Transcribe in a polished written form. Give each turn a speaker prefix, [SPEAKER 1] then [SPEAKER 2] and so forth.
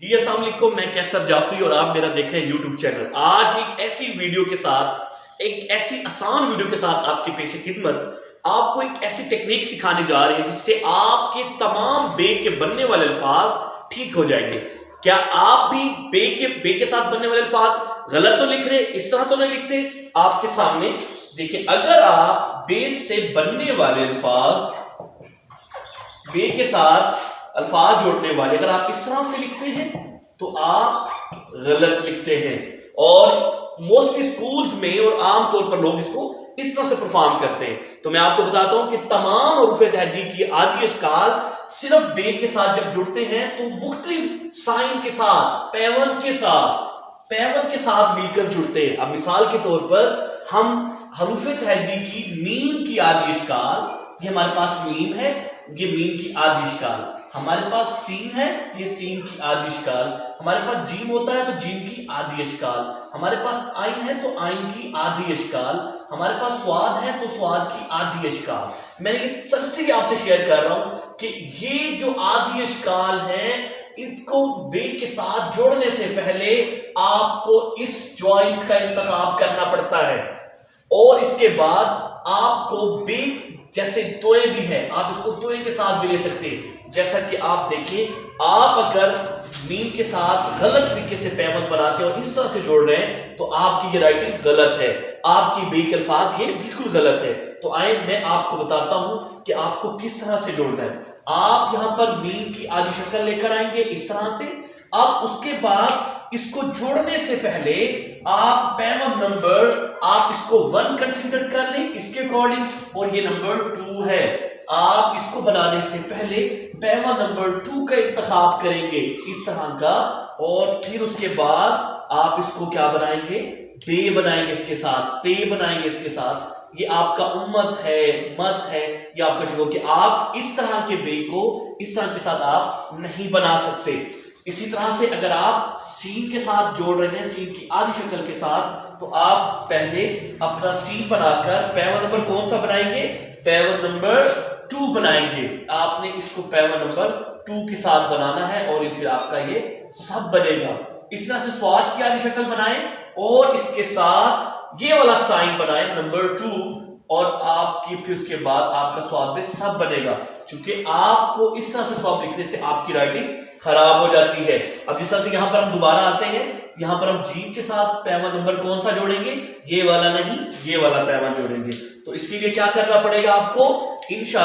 [SPEAKER 1] جی السلام علیکم، میں کیسر جعفری اور آپ میرا دیکھ رہے ہیں یوٹیوب چینل۔ آج ایک ایسی ویڈیو کے ساتھ، ایک ایسی آسان ویڈیو کے ساتھ آپ کے پیش خدمت آپ کو ایک ایسی ٹیکنیک سکھانے جا رہے ہیں جس سے آپ کے تمام بے کے بننے والے الفاظ ٹھیک ہو جائیں گے۔ کیا آپ بھی بے کے ساتھ بننے والے الفاظ غلط تو لکھ رہے، اس طرح تو نہیں لکھتے؟ آپ کے سامنے دیکھیں، اگر آپ بے سے بننے والے الفاظ، بے کے ساتھ الفاظ جوڑنے والے اگر آپ اس طرح سے لکھتے ہیں تو آپ غلط لکھتے ہیں، اور موسٹلی سکولز میں اور عام طور پر لوگ اس کو اس طرح سے پرفارم کرتے ہیں۔ تو میں آپ کو بتاتا ہوں کہ تمام حروف تہجی کی آدھی اشکال صرف بے کے ساتھ جب جڑتے ہیں تو مختلف سائن کے ساتھ، پیوند کے ساتھ مل کر جڑتے ہیں۔ اب مثال کے طور پر ہم حروف تہجی کی میم کی آدھی اشکال، یہ ہمارے پاس میم ہے، یہ میم کی آدھی اشکال، ہمارے پاس سین ہے، یہ سین کی آدھی اشکال، ہمارے پاس جیم ہوتا ہے تو جیم کی آدھی اشکال، ہمارے پاس آئین ہے تو آئین کی آدھی اشکال، ہمارے پاس سواد ہے تو سواد کی آدھی اشکال۔ میں یہ سب سے آپ سے شیئر کر رہا ہوں کہ یہ جو آدھی اشکال ہے ان کو بے کے ساتھ جوڑنے سے پہلے آپ کو اس جوائنٹس کا انتخاب کرنا پڑتا ہے، اور اس کے بعد آپ کو بے جیسے توئے بھی ہے، آپ اس کو توئے کے ساتھ بھی لے سکتے ہیں۔ جیسا کہ آپ دیکھیں، آپ اگر میم کے ساتھ غلط طریقے سے پیوند بناتے ہیں اور اس طرح سے جوڑ رہے ہیں تو آپ کی یہ رائٹنگ غلط ہے، آپ کی بے کے الفاظ یہ بالکل غلط ہے۔ تو آئے میں آپ کو بتاتا ہوں کہ آپ کو کس طرح سے جوڑنا ہے۔ آپ یہاں پر میم کی آدھی شکل لے کر آئیں گے اس طرح سے، اب اس کے بعد اس کو جوڑنے سے پہلے آپ پیوند نمبر آپ اس کو 1 کنسیڈر کر لیں اس کے اکارڈنگ، اور یہ نمبر 2 ہے۔ آپ اس کو بنانے سے پہلے پیوند نمبر 2 کا انتخاب کریں گے اس طرح کا، اور پھر اس کے بعد آپ اس کو کیا بنائیں گے؟ بے بنائیں گے اس کے ساتھ، تے بنائیں گے اس کے ساتھ۔ یہ آپ کا امت ہے، مت ہے، یہ آپ کا ٹھیک ہو کہ آپ اس طرح کے بے کو اس طرح کے ساتھ آپ نہیں بنا سکتے۔ اسی طرح سے اگر آپ سین کے ساتھ جوڑ رہے ہیں، سین کی آدھی شکل کے ساتھ، تو آپ پہلے اپنا سین بنا کر پیوند نمبر کون سا بنائیں گے؟ پیوند نمبر 2 بنائیں گے۔ آپ نے اس کو پیوند نمبر 2 کے ساتھ بنانا ہے، اور پھر آپ کا یہ سب بنے گا۔ اس طرح سے سواس کی آدھی شکل بنائیں اور اس کے ساتھ یہ والا سائن بنائیں نمبر 2، اور آپ کی پھر اس کے بعد آپ کا سواد میں سب بنے گا۔ چونکہ آپ کو اس طرح سے سواد لکھنے سے آپ کی رائٹنگ خراب ہو جاتی ہے۔ اب جس طرح سے یہاں پر ہم دوبارہ آتے ہیں، یہاں پر ہم جیم کے ساتھ پیوند نمبر کون سا جوڑیں گے؟ یہ والا نہیں، یہ والا پیوند جوڑیں گے۔ تو اس کے لیے کیا کرنا پڑے گا آپ کو؟ انشاءاللہ